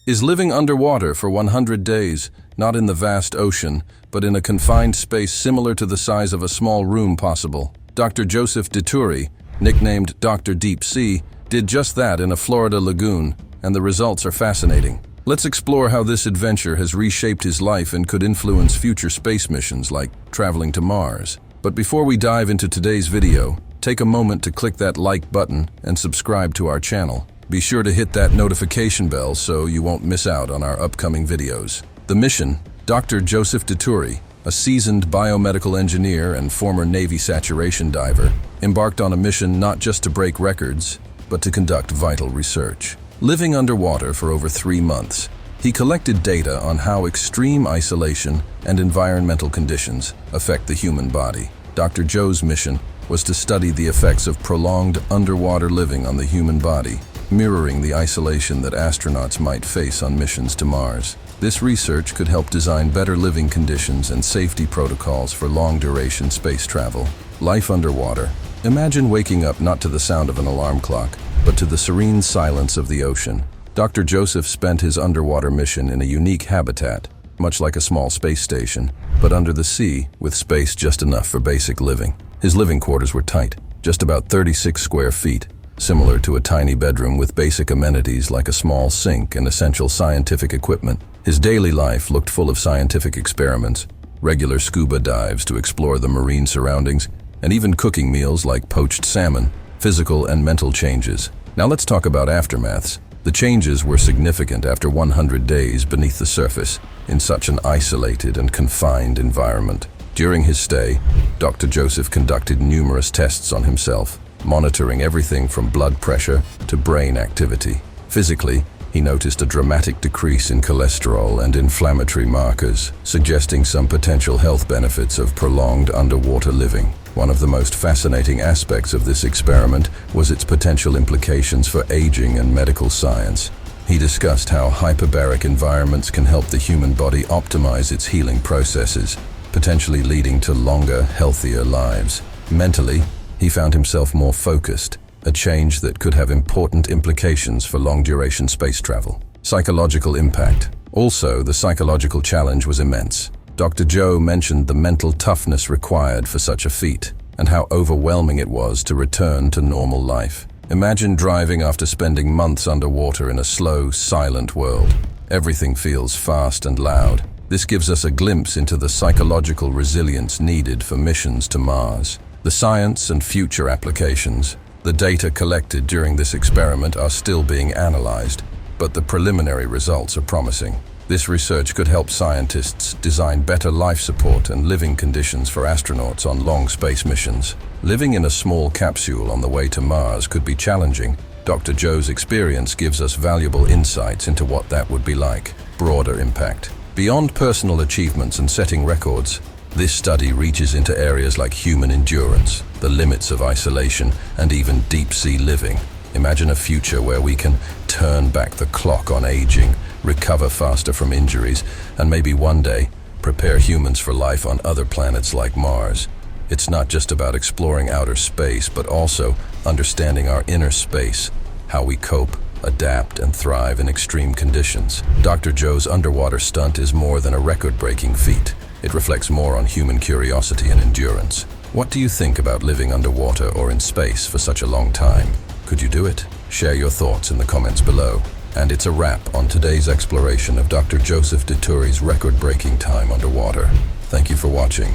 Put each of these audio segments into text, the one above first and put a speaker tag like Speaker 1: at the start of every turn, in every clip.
Speaker 1: Is living underwater for 100 days, not in the vast ocean, but in a confined space similar to the size of a small room possible? Dr. Joseph Dituri, nicknamed Dr. Deep Sea, did just that in a Florida lagoon, and the results are fascinating. Let's explore how this adventure has reshaped his life and could influence future space missions like traveling to Mars. But before we dive into today's video, take a moment to click that like button and subscribe to our channel. Be sure to hit that notification bell so you won't miss out on our upcoming videos. The mission: Dr. Joseph Dituri, a seasoned biomedical engineer and former Navy saturation diver, embarked on a mission not just to break records, but to conduct vital research. Living underwater for over 3 months, he collected data on how extreme isolation and environmental conditions affect the human body. Dr. Joe's mission was to study the effects of prolonged underwater living on the human body, mirroring the isolation that astronauts might face on missions to Mars. This research could help design better living conditions and safety protocols for long-duration space travel. Life underwater. Imagine waking up not to the sound of an alarm clock, but to the serene silence of the ocean. Dr. Joseph spent his underwater mission in a unique habitat, much like a small space station, but under the sea, with space just enough for basic living. His living quarters were tight, just about 36 square feet, similar to a tiny bedroom with basic amenities like a small sink and essential scientific equipment. His daily life looked full of scientific experiments, regular scuba dives to explore the marine surroundings, and even cooking meals like poached salmon. Physical and mental changes. Now let's talk about aftermaths. The changes were significant after 100 days beneath the surface in such an isolated and confined environment. During his stay, Dr. Joseph conducted numerous tests on himself, monitoring everything from blood pressure to brain activity. Physically, he noticed a dramatic decrease in cholesterol and inflammatory markers, suggesting some potential health benefits of prolonged underwater living. One of the most fascinating aspects of this experiment was its potential implications for aging and medical science. He discussed how hyperbaric environments can help the human body optimize its healing processes, potentially leading to longer, healthier lives. Mentally, he found himself more focused, a change that could have important implications for long-duration space travel. Psychological impact. Also, the psychological challenge was immense. Dr. Joe mentioned the mental toughness required for such a feat, and how overwhelming it was to return to normal life. Imagine driving after spending months underwater in a slow, silent world. Everything feels fast and loud. This gives us a glimpse into the psychological resilience needed for missions to Mars. The science and future applications. The data collected during this experiment are still being analyzed, but the preliminary results are promising. This research could help scientists design better life support and living conditions for astronauts on long space missions. Living in a small capsule on the way to Mars could be challenging. Dr. Joe's experience gives us valuable insights into what that would be like. Broader impact. Beyond personal achievements and setting records, this study reaches into areas like human endurance, the limits of isolation, and even deep-sea living. Imagine a future where we can turn back the clock on aging, recover faster from injuries, and maybe one day prepare humans for life on other planets like Mars. It's not just about exploring outer space, but also understanding our inner space, how we cope, adapt, and thrive in extreme conditions. Dr. Joe's underwater stunt is more than a record-breaking feat. It reflects more on human curiosity and endurance. What do you think about living underwater or in space for such a long time? Could you do it? Share your thoughts in the comments below. And it's a wrap on today's exploration of Dr. Joseph Dituri's record-breaking time underwater. Thank you for watching.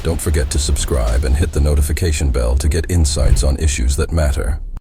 Speaker 1: Don't forget to subscribe and hit the notification bell to get insights on issues that matter.